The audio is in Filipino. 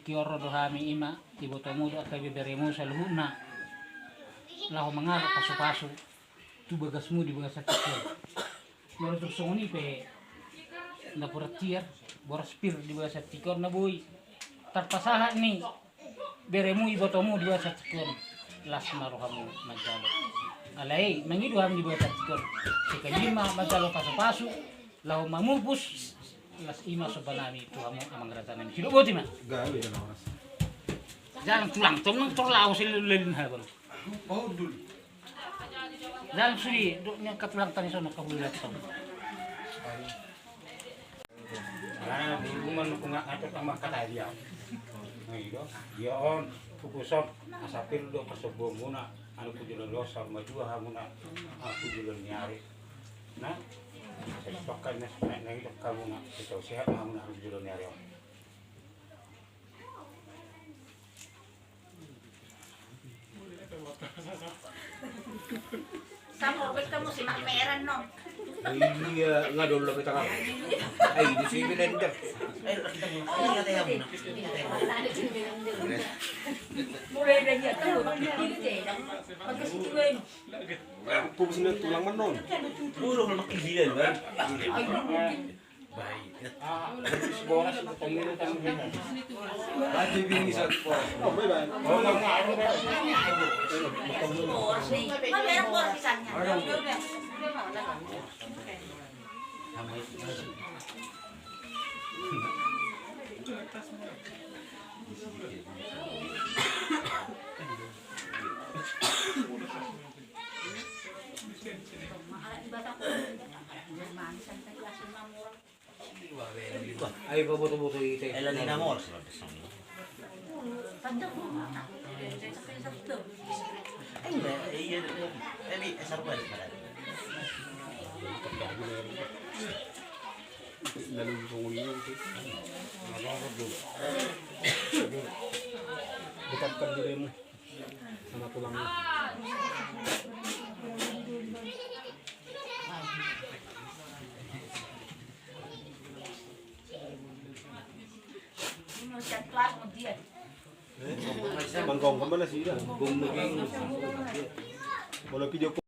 kioro do hami ima ibotomu do atau beremu saluhuna lahu mangala pasu-pasu tu bagasmu di bagas kecil menurut songoni pe na portier boras pir di bagas tikor na boy tarpasaha ni beremu ibotomu di bagas tikor las marohamu majalo alai mangidu hami di bagas tikor sekalima majalo pasu-pasu lahu mamupus las ima sobanami tu hamu amang ratanan hidup boti mah gawe dan oras. jangan tulang tong torlau silulin habang Oh, dulu. dalam suri nya katulang tani sono kabulat tong Nah, hubungan kunga ato sama kata dia. Nah, itu dia on fokuson asapir do pasobong muna anu kujulan losar majua hamuna kujulan nyari. Nah, saya pakai nas na itu kamu na itu sehat hamuna kujulan nyari. Sama obat kamu si Peran no. Iya, ngadol lang kita ka. Ay, di si Bilender. Mulai dari dia tahu ini deh, magkasituin. Pupusin na tulang man nun. Puro makibilan ba? Boras pemilu tamu ini. Lagi bini sa po. Oh, bye-bye. Oh, ngaruh deh. Meron po kisahnya. Ay, pabuto-buto ito. Eh, lagi na mo. Tanda ko na. Ay, iya. Tapi sarwal pala. Lalu kong uliyo ito. Dekat-dekat diri mo. Sama tulang mo. Chat kelas mo dia. Mangkong ka ba na siya? Kung naging... Wala video ko.